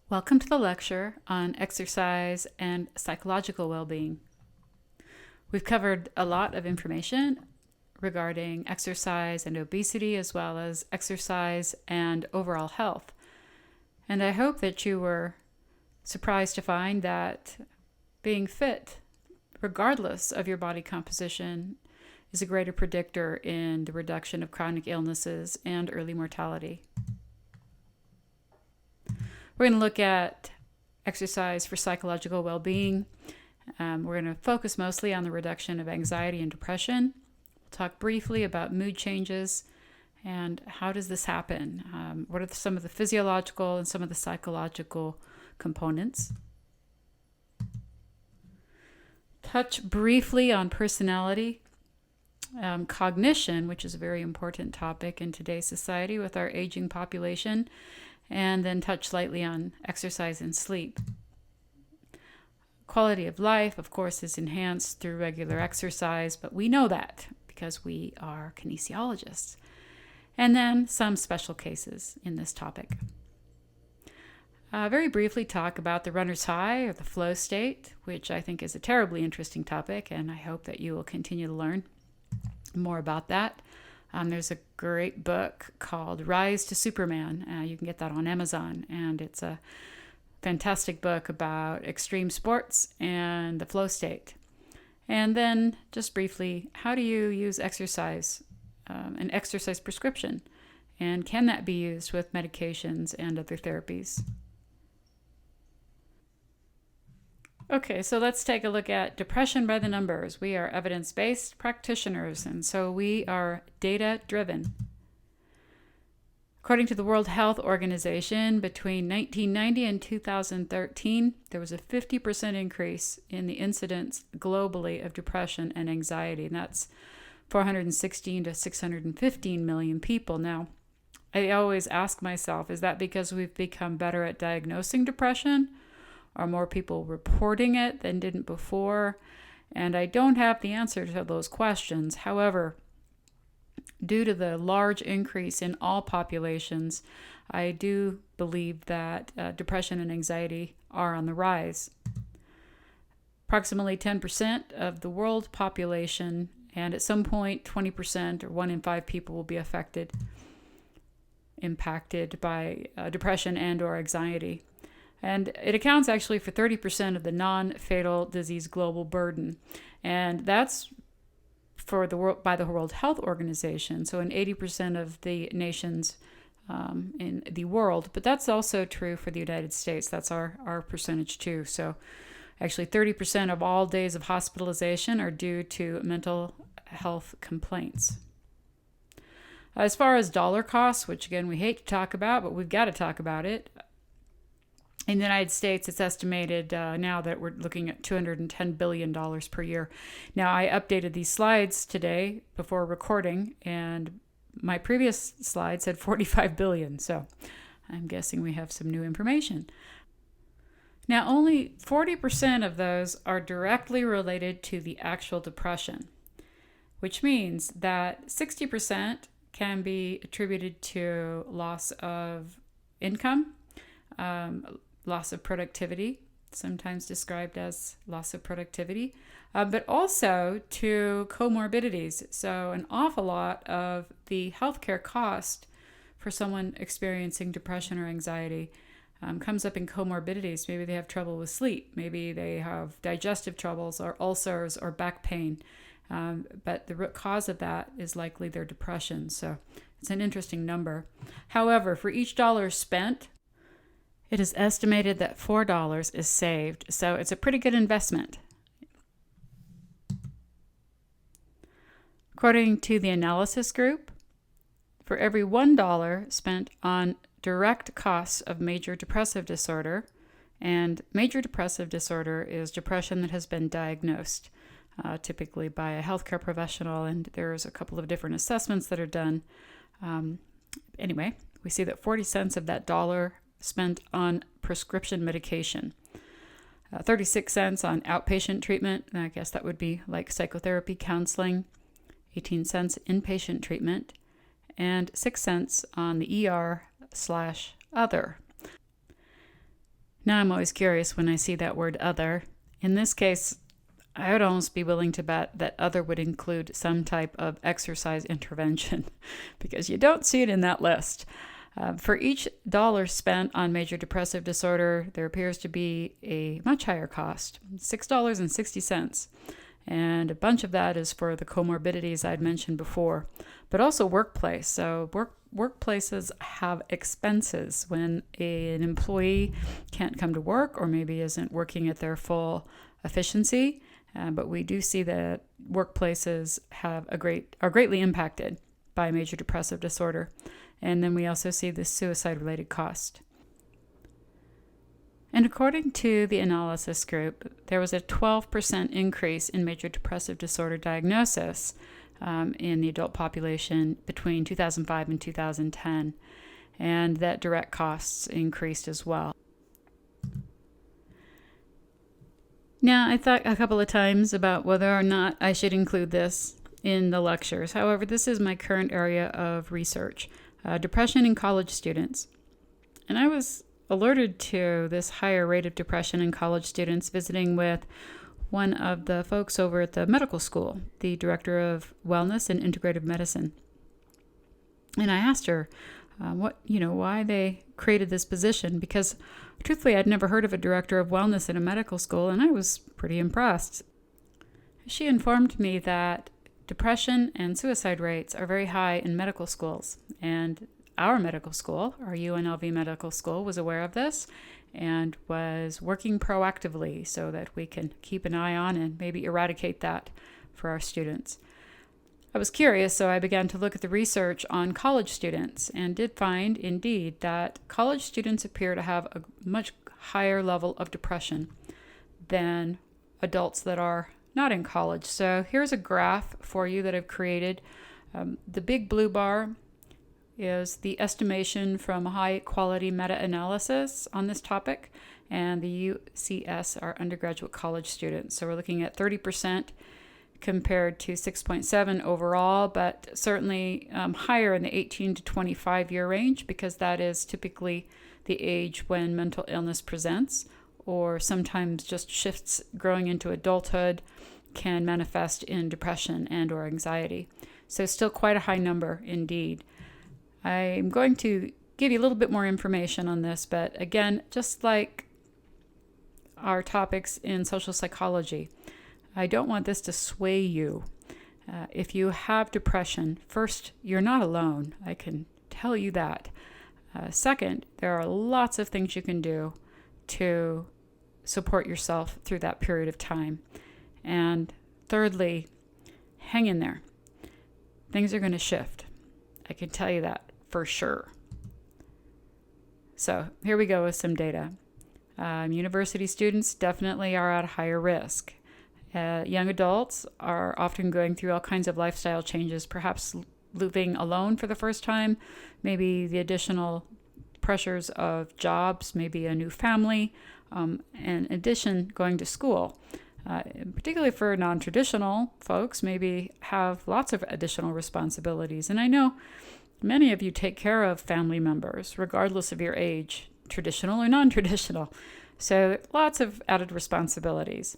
Welcome to the lecture on exercise and psychological well-being. We've covered a lot of information regarding exercise and obesity, as well as exercise and overall health. And I hope that you were surprised to find that being fit, regardless of your body composition, is a greater predictor in the reduction of chronic illnesses and early mortality. We're going to look at exercise for psychological well-being. We're going to focus mostly on the reduction of anxiety and depression. We'll talk briefly about mood changes and how does this happen? What are some of the physiological and some of the psychological components? Touch briefly on personality, cognition, which is a very important topic in today's society with our aging population, and then touch slightly on exercise and sleep. Quality of life, of course, is enhanced through regular exercise, but we know that because we are kinesiologists. And then some special cases in this topic. Very briefly talk about the runner's high or the flow state, which I think is a terribly interesting topic, and I hope that you will continue to learn more about that. There's a great book called Rise to Superman. You can get that on Amazon, and it's a fantastic book about extreme sports and the flow state. And then just briefly, how do you use exercise, an exercise prescription, and can that be used with medications and other therapies? Okay, so let's take a look at depression by the numbers. We are evidence-based practitioners, and so we are data-driven. According to the World Health Organization, between 1990 and 2013, there was a 50% increase in the incidence globally of depression and anxiety, and that's 416 to 615 million people. Now, I always ask myself, is that because we've become better at diagnosing depression? Are more people reporting it than didn't before? And I don't have the answer to those questions. However, due to the large increase in all populations, I do believe that depression and anxiety are on the rise. Approximately 10% of the world population, and at some point 20% or 1 in 5 people will be impacted by depression and or anxiety. And it accounts actually for 30% of the non-fatal disease global burden. And that's by the World Health Organization, so in 80% of the nations in the world. But that's also true for the United States. That's our percentage too. So actually 30% of all days of hospitalization are due to mental health complaints. As far as dollar costs, which again we hate to talk about, but we've got to talk about it. In the United States, it's estimated now that we're looking at $210 billion per year. Now, I updated these slides today before recording, and my previous slide said $45 billion, so I'm guessing we have some new information. Now, only 40% of those are directly related to the actual depression, which means that 60% can be attributed to loss of income, loss of productivity, sometimes described as loss of productivity, but also to comorbidities. So an awful lot of the healthcare cost for someone experiencing depression or anxiety comes up in comorbidities. Maybe they have trouble with sleep. Maybe they have digestive troubles or ulcers or back pain. But the root cause of that is likely their depression. So it's an interesting number. However, for each dollar spent, it is estimated that $4 is saved, so it's a pretty good investment. According to the analysis group, for every $1 spent on direct costs of major depressive disorder, and major depressive disorder is depression that has been diagnosed, typically by a healthcare professional, and there's a couple of different assessments that are done. Anyway, we see that 40 cents of that dollar spent on prescription medication, 36 cents on outpatient treatment, and I guess that would be like psychotherapy, counseling, 18 cents inpatient treatment, and 6 cents on the ER/other. Now I'm always curious when I see that word other. In this case, I would almost be willing to bet that other would include some type of exercise intervention because you don't see it in that list. For each dollar spent on major depressive disorder, there appears to be a much higher cost, $6.60. And a bunch of that is for the comorbidities I'd mentioned before, but also workplace. So workplaces have expenses when an employee can't come to work or maybe isn't working at their full efficiency. But we do see that workplaces are greatly impacted by major depressive disorder. And then we also see the suicide-related cost. And according to the analysis group, there was a 12% increase in major depressive disorder diagnosis in the adult population between 2005 and 2010, and that direct costs increased as well. Now, I thought a couple of times about whether or not I should include this in the lectures. However, this is my current area of research, depression in college students. And I was alerted to this higher rate of depression in college students visiting with one of the folks over at the medical school, the director of wellness and integrative medicine. And I asked her why they created this position, because truthfully, I'd never heard of a director of wellness in a medical school, and I was pretty impressed. She informed me that depression and suicide rates are very high in medical schools, and our medical school, our UNLV medical school, was aware of this and was working proactively so that we can keep an eye on and maybe eradicate that for our students. I was curious, so I began to look at the research on college students and did find, indeed, that college students appear to have a much higher level of depression than adults that are not in college. So here's a graph for you that I've created. The big blue bar is the estimation from high-quality meta-analysis on this topic, and the UCS are undergraduate college students. So we're looking at 30% compared to 6.7 overall, but certainly higher in the 18 to 25 year range, because that is typically the age when mental illness presents, or sometimes just shifts growing into adulthood can manifest in depression and or anxiety. So still quite a high number indeed. I'm going to give you a little bit more information on this, but again, just like our topics in social psychology, I don't want this to sway you. If you have depression, first, you're not alone. I can tell you that. Second, there are lots of things you can do to support yourself through that period of time. And thirdly, hang in there. Things are going to shift. I can tell you that for sure. So here we go with some data. University students definitely are at a higher risk. Young adults are often going through all kinds of lifestyle changes, perhaps living alone for the first time, maybe the additional pressures of jobs, maybe a new family, and in addition, going to school. Particularly for non-traditional folks, maybe have lots of additional responsibilities. And I know many of you take care of family members, regardless of your age, traditional or non-traditional. So lots of added responsibilities.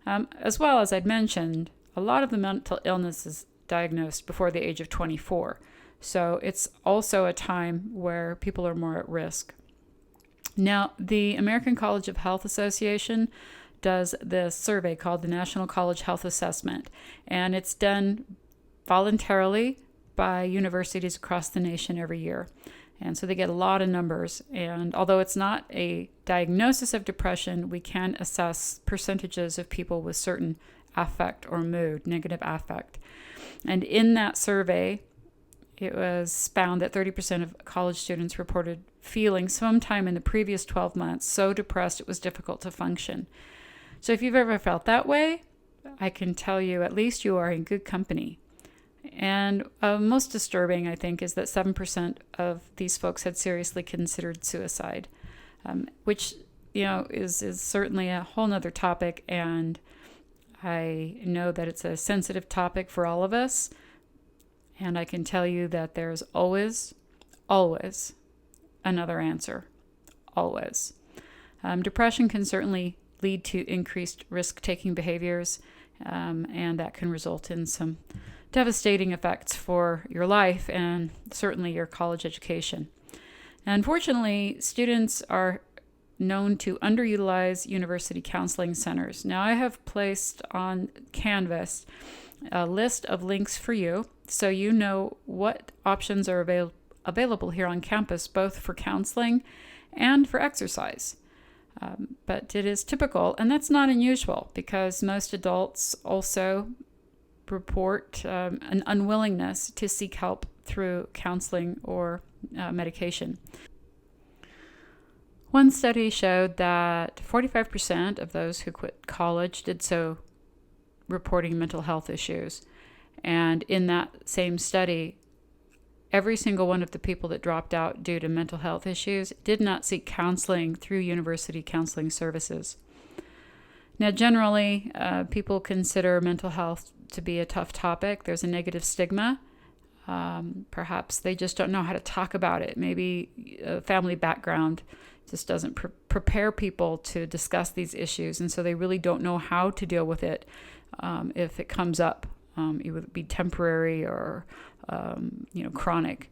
As well as I'd mentioned, a lot of the mental illness is diagnosed before the age of 24. So it's also a time where people are more at risk. Now, the American College of Health Association does this survey called the National College Health Assessment, and it's done voluntarily by universities across the nation every year. And so they get a lot of numbers. And although it's not a diagnosis of depression, we can assess percentages of people with certain affect or mood, negative affect. And in that survey, it was found that 30% of college students reported feeling sometime in the previous 12 months so depressed it was difficult to function. So if you've ever felt that way, I can tell you at least you are in good company. And most disturbing, I think, is that 7% of these folks had seriously considered suicide, which, is certainly a whole nother topic. And I know that it's a sensitive topic for all of us. And I can tell you that there's always, always another answer. Always. Depression can certainly lead to increased risk-taking behaviors, and that can result in some devastating effects for your life and certainly your college education. Unfortunately, students are known to underutilize university counseling centers. Now, I have placed on Canvas a list of links for you so you know what options are available here on campus, both for counseling and for exercise. But it is typical, and that's not unusual because most adults also report an unwillingness to seek help through counseling or medication. One study showed that 45% of those who quit college did so reporting mental health issues. And in that same study, every single one of the people that dropped out due to mental health issues did not seek counseling through university counseling services. Now, generally, people consider mental health to be a tough topic. There's a negative stigma. Perhaps they just don't know how to talk about it. Maybe a family background just doesn't prepare people to discuss these issues, and so they really don't know how to deal with it if it comes up. It would be temporary or chronic.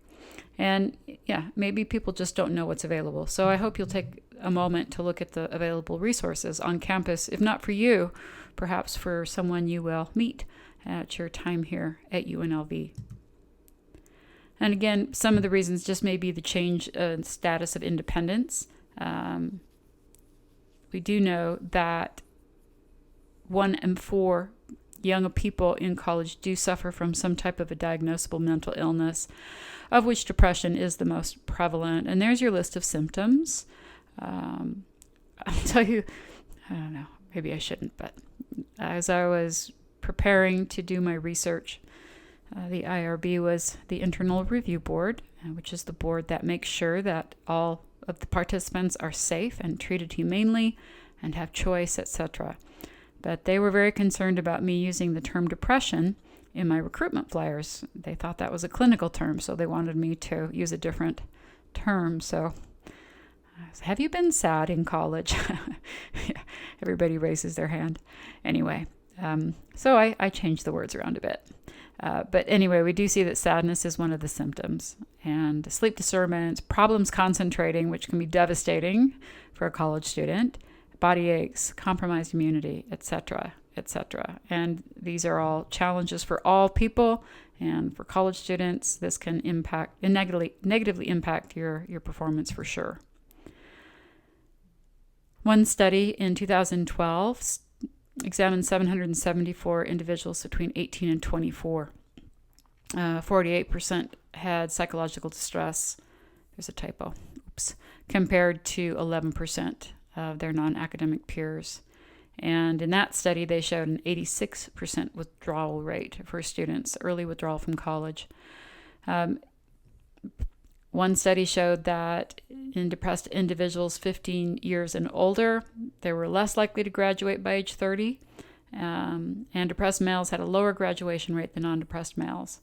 And yeah, maybe people just don't know what's available. So I hope you'll take a moment to look at the available resources on campus, if not for you, perhaps for someone you will meet at your time here at UNLV. And again, some of the reasons just may be the change in status of independence. We do know that 1 in 4 young people in college do suffer from some type of a diagnosable mental illness, of which depression is the most prevalent. And there's your list of symptoms. I'll tell you, I don't know, maybe I shouldn't, but as I was preparing to do my research, the IRB was the Internal Review Board, which is the board that makes sure that all of the participants are safe and treated humanely and have choice, etc. But they were very concerned about me using the term depression in my recruitment flyers. They thought that was a clinical term, so they wanted me to use a different term. So, have you been sad in college? Everybody raises their hand. Anyway, so I changed the words around a bit. But anyway, we do see that sadness is one of the symptoms. And sleep disturbance, problems concentrating, which can be devastating for a college student, body aches, compromised immunity, etc., etc. And these are all challenges for all people. And for college students, this can negatively impact your performance for sure. One study in 2012 examined 774 individuals between 18 and 24. 48% had psychological distress. There's a typo. Oops. Compared to 11% of their non-academic peers. And in that study, they showed an 86% withdrawal rate for students, early withdrawal from college. One study showed that in depressed individuals 15 years and older, they were less likely to graduate by age 30, and depressed males had a lower graduation rate than non-depressed males.